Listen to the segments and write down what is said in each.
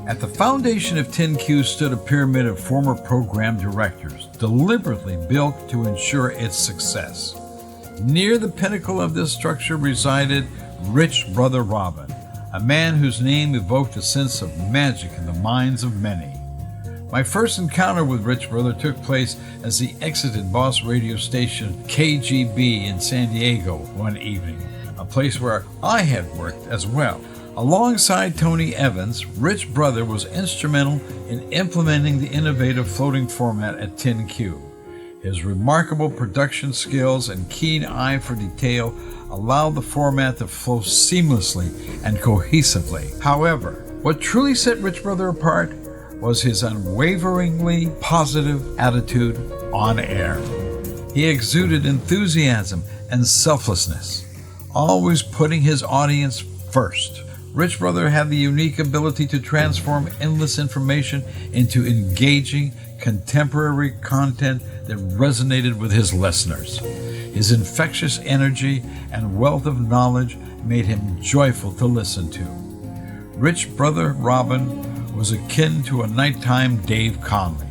At the foundation of 10Q stood a pyramid of former program directors, deliberately built to ensure its success. Near the pinnacle of this structure resided Rich Brother Robbin, a man whose name evoked a sense of magic in the minds of many. My first encounter with Rich Brother took place as he exited Boss radio station KGB in San Diego one evening, a place where I had worked as well. Alongside Tony Evans, Rich Brother was instrumental in implementing the innovative floating format at 10Q. His remarkable production skills and keen eye for detail allowed the format to flow seamlessly and cohesively. However, what truly set Rich Brother apart was his unwaveringly positive attitude on air. He exuded enthusiasm and selflessness, always putting his audience first. Rich Brother had the unique ability to transform endless information into engaging, contemporary content that resonated with his listeners. His infectious energy and wealth of knowledge made him joyful to listen to. Rich Brother Robbin was akin to a nighttime Dave Conley.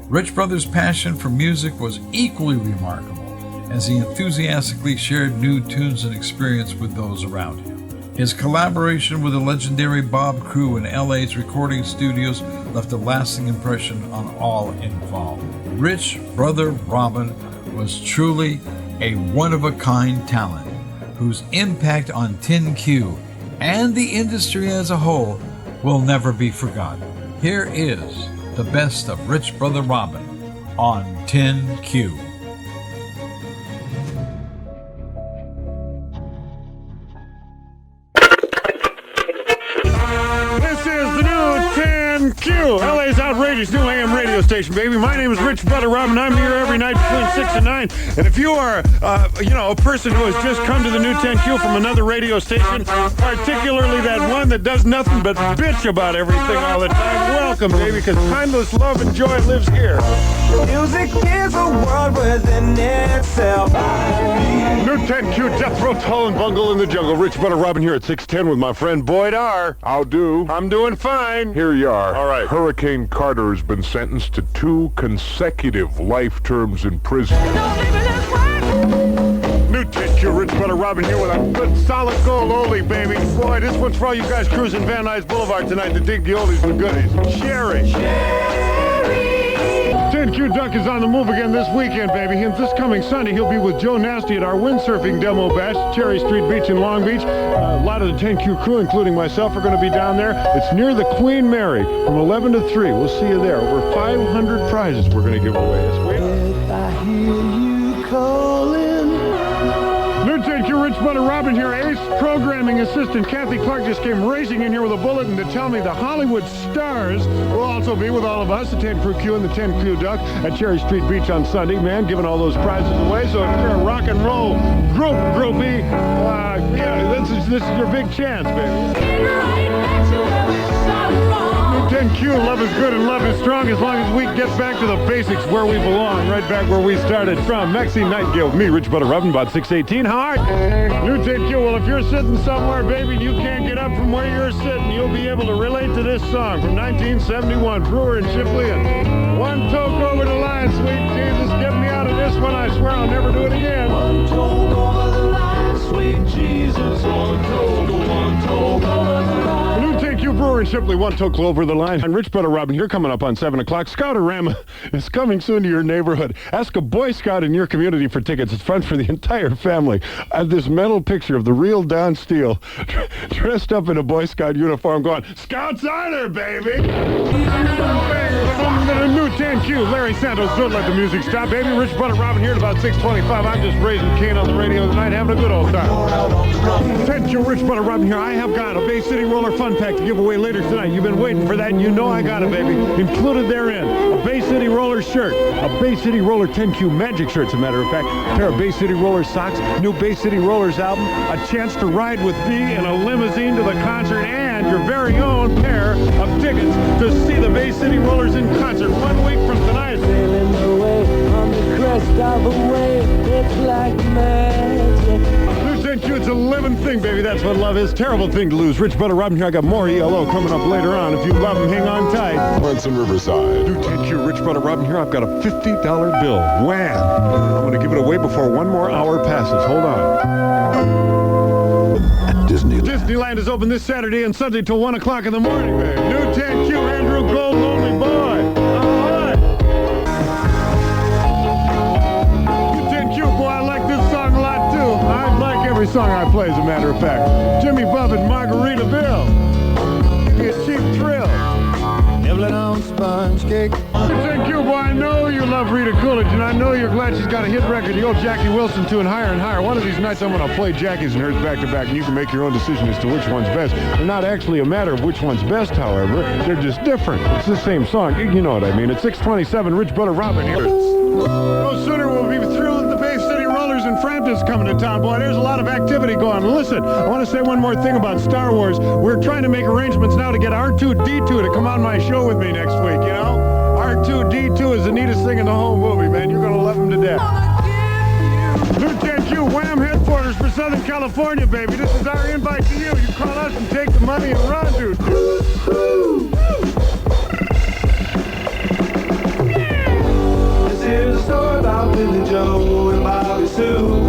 Rich Brother's passion for music was equally remarkable as he enthusiastically shared new tunes and experience with those around him. His collaboration with the legendary Bob Crew in LA's recording studios left a lasting impression on all involved. Rich Brother Robbin was truly a one-of-a-kind talent whose impact on 10Q and the industry as a whole will never be forgotten. Here is the best of Rich Brother Robbin on 10Q. LA's outrageous new AM radio station, baby. My name is Rich Brother Robbin. I'm here every night between 6 and 9. And if you are, a person who has just come to the new 10Q from another radio station, particularly that one that does nothing but bitch about everything all the time, welcome, baby, because timeless love and joy lives here. Music is a world within itself. New 10Q Death Row Tall and Bungle in the Jungle. Rich Brother Robbin here at 610 with my friend Boyd R. How do? I'm doing fine. Here you are. All right. Hurricane Carter has been sentenced to 2 consecutive life terms in prison. New 10Q Rich Brother Robbin here with a good solid gold oldie, baby. Boy, this one's for all you guys cruising Van Nuys Boulevard tonight to dig the oldies and the goodies. Sherry. 10Q Duck is on the move again this weekend, baby. And this coming Sunday, he'll be with Joe Nasty at our windsurfing demo bash, Cherry Street Beach in Long Beach. A lot of the 10Q crew, including myself, are going to be down there. It's near the Queen Mary from 11 to 3. We'll see you there. Over 500 prizes we're going to give away. If I hear you calling. New 10Q Rich Brother Robbin here. Ace programming assistant Kathy Clark just came racing in here with a bulletin to tell me the Hollywood stars will also be with all of us, the 10 Crew Q and the 10 Crew Duck at Cherry Street Beach on Sunday, man, giving all those prizes away. So if you're a rock and roll groupie, this is your big chance, baby. 10Q, love is good and love is strong as long as we get back to the basics where we belong, right back where we started from. Maxine Nightingale with me, Rich Brother Robbin, about 618. How are you? New 10Q, well, if you're sitting somewhere, baby, and you can't get up from where you're sitting, you'll be able to relate to this song from 1971, Brewer and Shipley, and One Toke Over the Line, Sweet Jesus, get me out of this one, I swear I'll never do it again. One toke over the line, sweet Jesus. One toke over the line. New 10Q Brewer and Shipley, one took over the line. And Rich Butter Robbin here coming up on 7 o'clock. Scoutorama is coming soon to your neighborhood. Ask a Boy Scout in your community for tickets. It's fun for the entire family. I have this mental picture of the real Don Steele dressed up in a Boy Scout uniform going, Scouts honor, baby! From the new 10Q, Larry Santos, don't let the music stop, baby. Rich Butter Robbin here at about 6:25. I'm just raising Cane on the radio tonight, having a good old time. 10Q, Rich Butter Robbin here. I have got a Bay City Roller Fun Pack to give away later tonight. You've been waiting for that, and you know I got it, baby. Included therein, a Bay City Roller shirt, a Bay City Roller 10Q Magic shirt, as a matter of fact, a pair of Bay City Roller socks, new Bay City Rollers album, a chance to ride with me in a limousine to the concert, and your very own pair of tickets to see the Bay City Rollers in concert 1 week from tonight. Sailing away on the crest of a wave, it's like magic. New 10Q, it's a living thing, baby. That's what love is. Terrible thing to lose. Rich Butter Robbin here. I got more ELO coming up later on. If you love them, hang on tight. Princeton Riverside. New 10Q, Rich Butter Robbin here. I've got a $50 bill. Wham! I'm going to give it away before one more hour passes. Hold on. Disneyland is open this Saturday and Sunday till 1 o'clock in the morning, baby. New 10Q, Andrew Gold, Lonely Boy. All right. New 10Q, boy, I like this song a lot, too. I like every song I play, as a matter of fact. Jimmy Buffett, Margaritaville. Give me a cheap thrill. Nibbling on sponge cake. New 10Q, boy, I know you love Rita Coolidge, and I know you're glad she's got a hit record. The old Jackie Wilson tune, Higher and Higher. One of these nights I'm going to play Jackie's and hers back to back, and you can make your own decision as to which one's best. They're not actually a matter of which one's best, however. They're just different. It's the same song. You know what I mean. It's 6:27, Rich Butter Robbin here. No sooner will we be through with the Bay City Rollers and Frampton's coming to town. Boy, there's a lot of activity going on. Listen, I want to say one more thing about Star Wars. We're trying to make arrangements now to get R2-D2 to come on my show with me next week, you know? R2-D2 is the neatest thing in the whole movie, man. You're going to love him to death. New 10Q, Wham headquarters for Southern California, baby. This is our invite to you. You call us and take the money and run, dude. This is a story about Billy Joe and Bobby Sue.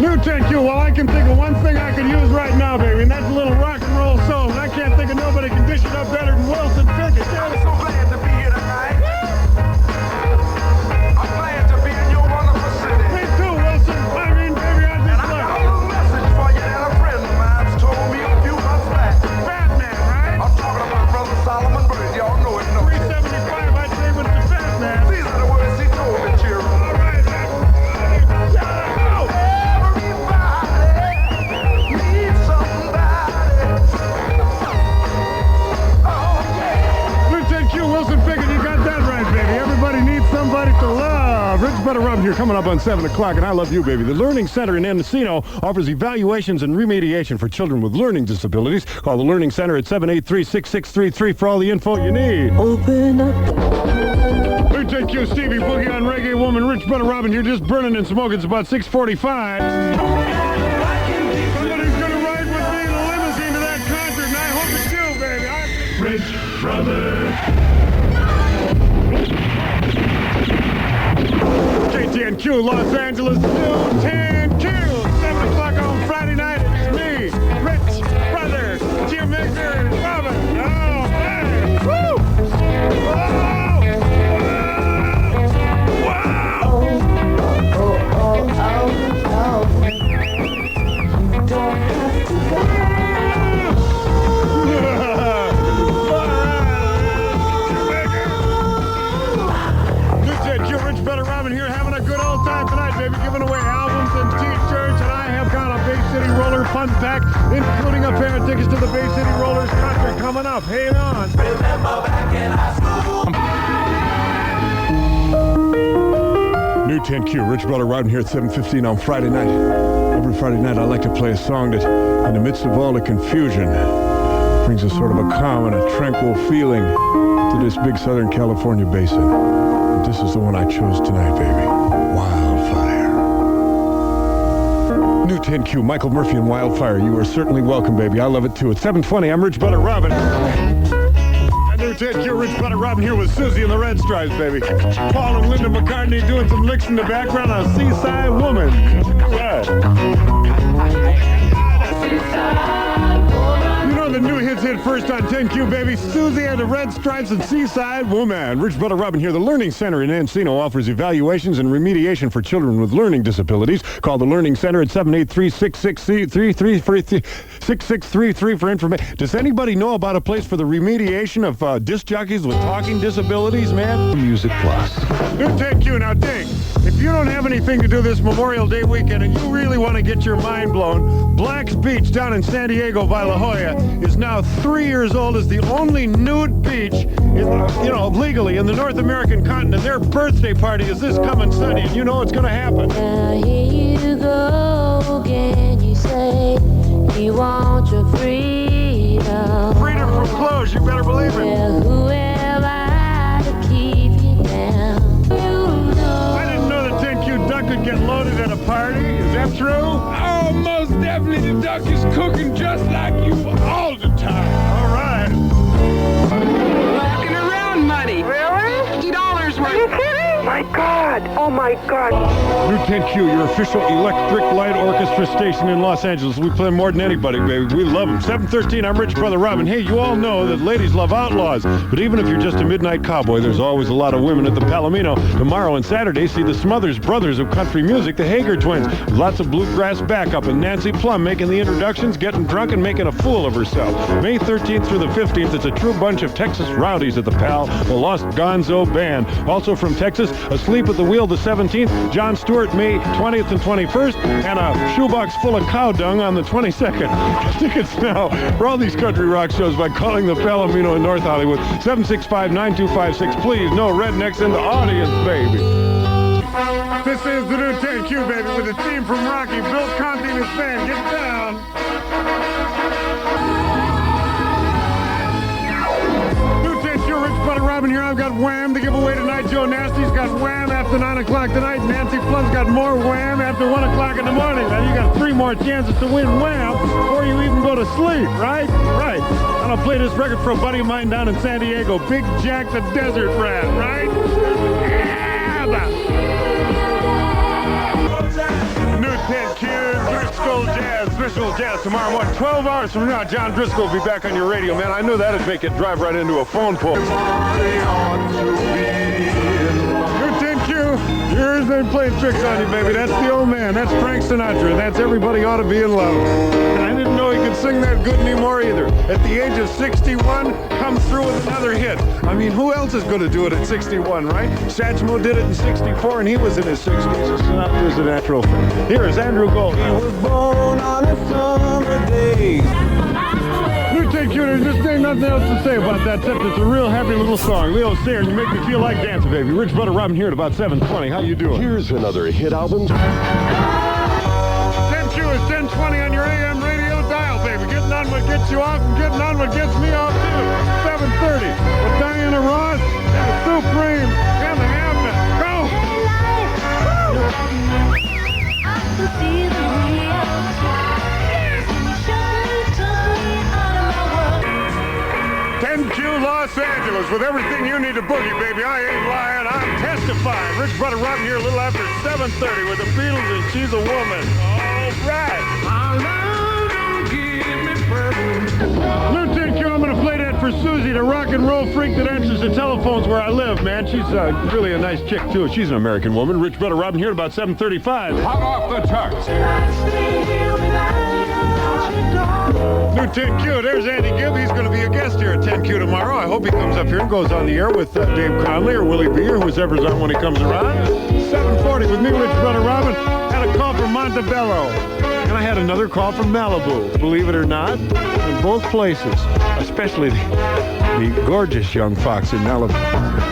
New 10Q, well, I can think of one thing I could use right now, baby, and that's a little rock and roll soul. And I can't think of nobody can dish it up better than Wilson Pickett. I'm so glad to be here tonight. I'm glad to be in your wonderful city. Me too, Wilson. I mean, baby, I And just I got a love little message for you that a friend of mine told me a few months back. Batman, right? I'm talking about Brother Solomon Bird. Y'all know it, no? 375, I'd say, with the Batman. These are the words he told me, cheer. All right, man. Everybody needs somebody. Oh, yeah. New 10Q, Wilson Pickett, you got that right, baby. Everybody needs somebody to love. Rich Butter Robbin here coming up on 7 o'clock, and I love you, baby. The Learning Center in Encino offers evaluations and remediation for children with learning disabilities. Call the Learning Center at 783-6633 for all the info you need. Open up. New 10Q, Stevie Boogie on Reggae Woman. Rich Butter Robbin here just burning and smoking. It's about 6:45. Somebody's going to ride with me in a limousine to that concert, and I hope it's you, baby. Rich Brother. KTNQ, Los Angeles, new 10Q. 7 o'clock on Friday night. It's me, Rich Brother, Jim Mixer, and Robbin. Oh, man. Woo! Rich Butter Robbin here having a good old time tonight, baby, giving away albums and t-shirts, and I have got a Bay City Roller Fun Pack, including a pair of tickets to the Bay City Rollers concert coming up. Hang on. Remember back in high school. New 10Q, Rich Butter Robbin here at 7:15 on Friday night. Every Friday night I like to play a song that, in the midst of all the confusion, brings a sort of a calm and a tranquil feeling to this big Southern California basin. And this is the one I chose tonight, baby. Wildfire. New 10Q, Michael Murphy and Wildfire. You are certainly welcome, baby. I love it too. It's 7:20. I'm Rich Butter Robbin. New 10Q, Rich Butter Robbin here with Susie and the Red Stripes, baby. Paul and Linda McCartney doing some licks in the background on Seaside Woman. Right. You know the new hits hit first on 10Q, baby. Susie and the Red Stripes and Seaside Woman. Rich Brother Robbin here. The Learning Center in Encino offers evaluations and remediation for children with learning disabilities. Call the Learning Center at 783-6633 for information. Does anybody know about a place for the remediation of disc jockeys with talking disabilities, man? Music Plus. New 10Q. Now, dig. If you don't have anything to do this Memorial Day weekend and you really want to get your mind blown, Black's Beach down in San Diego by La Jolla is now 3 years old as the only nude beach, legally in the North American continent. Their birthday party is this coming Sunday, and you know it's going to happen. Now here you go again. You say you want your freedom. Freedom from clothes, you better believe it. Well, who am I to keep you down? I didn't know the 10Q duck could get loaded at a party. Is that true? Oh, most definitely. The duck is cooking just like you all the time. All right. Walking around money. Really? $50 worth. Are you kidding? My God. Oh, my God. New 10Q, your official electric light orchestra station in Los Angeles. We play more than anybody, baby. We love them. 713, I'm Rich Brother Robbin. Hey, you all know that ladies love outlaws. But even if you're just a midnight cowboy, there's always a lot of women at the Palomino. Tomorrow and Saturday, see the Smothers Brothers of country music, the Hager Twins. Lots of bluegrass backup, and Nancy Plum making the introductions, getting drunk, and making a fool of herself. May 13th through the 15th, it's a true bunch of Texas rowdies at the Pal, the Lost Gonzo Band. Also from Texas, Asleep at the Wheel the 17th, John Stewart May 20th and 21st, and a shoebox full of cow dung on the 22nd. Tickets now for all these country rock shows by calling the Palomino in North Hollywood. 765-9256. Please, no rednecks in the audience, baby. This is the new 10Q, baby, with a theme from Rocky. Bill Conti and his band. Get down. New 10Q, Rich Brother Robbin here. I've got Wham to give away tonight. Joe Nasty's got Wham after 9 o'clock tonight. Nancy Plum's got more Wham after 1 o'clock in the morning. Now you got 3 more chances to win Wham before you even go to sleep, right? Right. And I'll play this record for a buddy of mine down in San Diego, Big Jack the Desert Rat, right? Yeah! New 10Q, Driscoll Jazz tomorrow morning, 12 hours from now. John Driscoll will be back on your radio, man. I knew that'd make it drive right into a phone pole. New 10Q, yours ain't playing tricks on you, baby. That's the old man. That's Frank Sinatra. That's Everybody Ought to Be in Love. And I didn't know he could sing that good anymore either. At the age of 61, comes through with another hit. I mean, who else is going to do it at 61, right? Satchmo did it in 64, and he was in his 60s. So Sinatra was a natural thing. Here is Andrew Gold. He was born on a summer day. New 10Q, there's just ain't nothing else to say about that, except it's a real happy little song. Leo Sayer, you make me feel like dancing, baby. Rich Brother Robbin here at about 7:20. How you doing? Here's another hit album. 10Q is 1020 on your AM radio dial, baby. Getting on what gets you off and getting on what gets me off, too. 7:30 with Diana Ross and the Supreme and the Hamnet. Go! 10Q Los Angeles with everything you need to boogie, baby. I ain't lying. I'm testifying. Rich Brother Robbin here a little after 7:30 with the Beatles and She's a Woman. All right. New 10Q, I'm going to play that for Susie, the rock and roll freak that answers the telephones where I live, man. She's really a nice chick, too. She's an American woman. Rich Brother Robbin here at about 7:35. Hot off the charts. New 10Q, there's Andy Gibb. He's going to be a guest here at 10Q tomorrow. I hope he comes up here and goes on the air with Dave Conley or Willie B or whoever's on when he comes around. 7:40 with me, Rich Brother Robbin. Had a call from Montebello. And I had another call from Malibu, believe it or not, in both places, especially the gorgeous young fox in Malibu.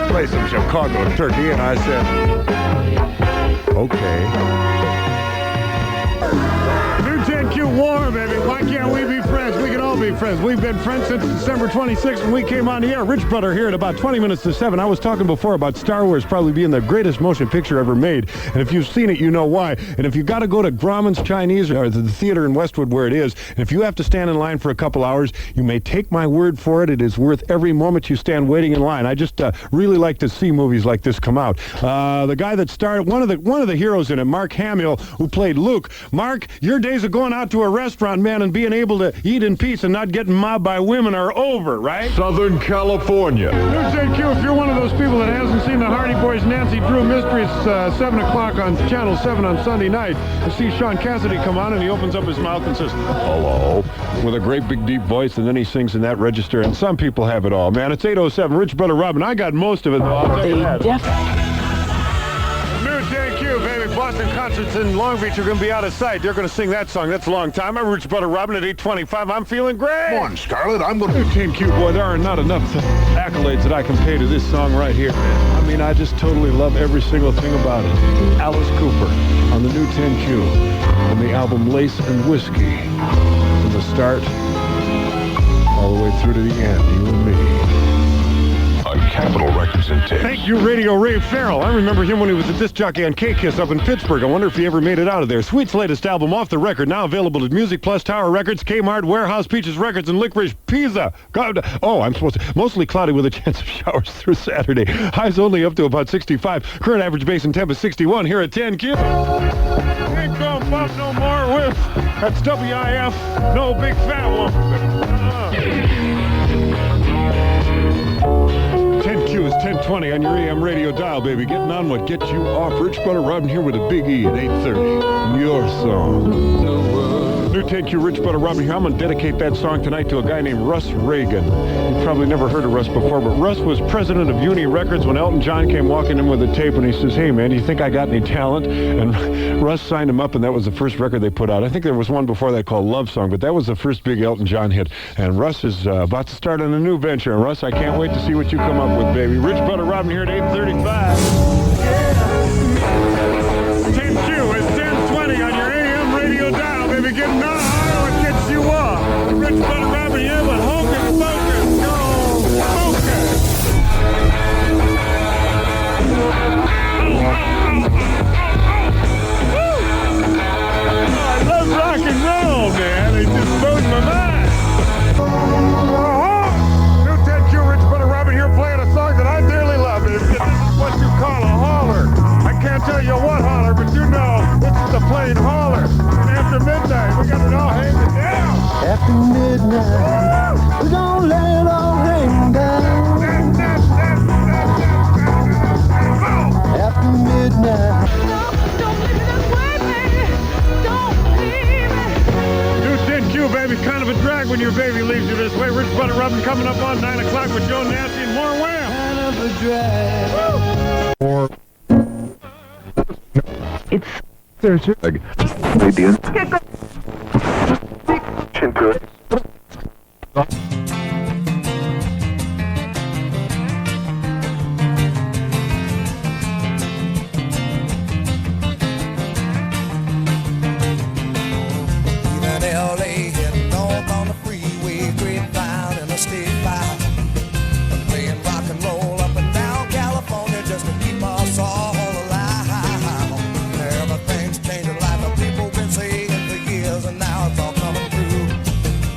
Play some Chicago turkey, and I said, okay. New 10Q War, baby. Why can't we be friends? We can all be friends. We've been friends since December 26th when we came on the air. Rich Brother here at about 20 minutes to 7. I was talking before about Star Wars probably being the greatest motion picture ever made. And if you've seen it, you know why. And if you've got to go to Grauman's Chinese or the theater in Westwood where it is, and if you have to stand in line for a couple hours, you may take my word for it. It is worth every moment you stand waiting in line. I just really like to see movies like this come out. The guy that starred, one of the heroes in it, Mark Hamill, who played Luke. Mark, your days of going out to a restaurant, man, and being able to eat in peace and not getting mobbed by women are over, right? Southern California. New 10Q, if you're one of those people that hasn't seen the Hardy Boys Nancy Drew Mysteries 7 o'clock on Channel 7 on Sunday night, you see Sean Cassidy come on and he opens up his mouth and says, hello, with a great big deep voice, and then he sings in that register, and some people have it all, man. It's 8:07, Rich Brother Robbin. I got most of it, though, I'll tell you that. New 10Q, baby. Boston concerts in Long Beach are going to be out of sight. They're going to sing that song. That's a long time. I'm Rich Brother Robbin at 8:25. I'm feeling great. Come on, Scarlett, I'm going to... New 10Q, boy, there are not enough accolades that I can pay to this song right here. I mean, I just totally love every single thing about it. Alice Cooper on the New 10Q from the album Lace and Whiskey. From the start all the way through to the end, you and me. On Capitol Records and Tapes. Thank you, Radio Ray Farrell. I remember him when he was a disc jockey on K-Kiss up in Pittsburgh. I wonder if he ever made it out of there. Sweet's latest album, Off the Record, now available at Music Plus, Tower Records, Kmart, Warehouse, Peaches Records, and Licorice Pizza. God, I'm supposed to. Mostly cloudy with a chance of showers through Saturday. Highs only up to about 65. Current average base and temp is 61 here at 10Q. Ain't gonna bump no more with. That's WIF. No big fat one. 10Q is 1020 on your AM radio dial, baby. Getting on what gets you off. Rich Brother Robbin here with a big E at 8:30. Your song. New 10Q, Rich Brother Robbin here. I'm going to dedicate that song tonight to a guy named Russ Reagan. You've probably never heard of Russ before, but Russ was president of Uni Records when Elton John came walking in with a tape, and he says, hey, man, do you think I got any talent? And Russ signed him up, and that was the first record they put out. I think there was one before that called Love Song, but that was the first big Elton John hit. And Russ is about to start on a new venture. And Russ, I can't wait to see what you come up with, baby. Rich Brother Robbin here at 8:35. 10Q is 1020 on your AM radio dial, baby. Getting on what gets you up. Rich Brother Robbin here with Hocus Pocus. Go, Focus. I love rock and roll, man. They just blows my mind. New 10Q, Rich Brother Robbin here playing a song that I dearly love. This is what you call a holler. I can't tell you what holler, but you know this is the plain holler. And after midnight, we got it all hanging down. After midnight, we're gonna let it all hang down. After midnight. Don't leave me this way, baby. Don't leave me. New 10Q, baby, kind of a drag when your baby leaves you this way. Rich Brother Robbin coming up on 9 o'clock with Joe Nasty and more Wham. Kind of a drag. Or... It's searching. Ideas. Into it. Even LA heading north on the freeway, grapevine in a state file. Playing rock and roll up and down California just to keep us all alive. Everything's changing like the people been saying for years, and now it's all coming through.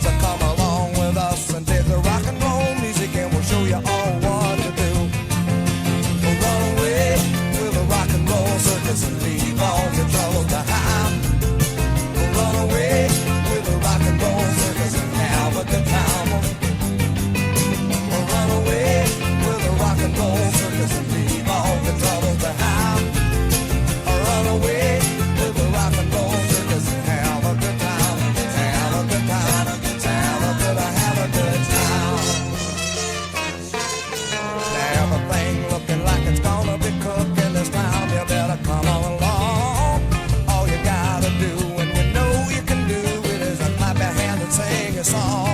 So come along with us and dig the rock and roll music, and we'll show you all what to do. We'll run away with the rock and roll circus and leave all your troubles behind. We'll run away with the rock and roll circus and have a good time. We'll run away with the rock and roll circus and leave all the troubles behind. I'll run away with the rock and roll circus and have a good time. Have a good time. Have a good time. Everything looking like it's gonna be cooked in this town. You better come on along. All you gotta do, and you know you can do it, is clap your hands and sing a song.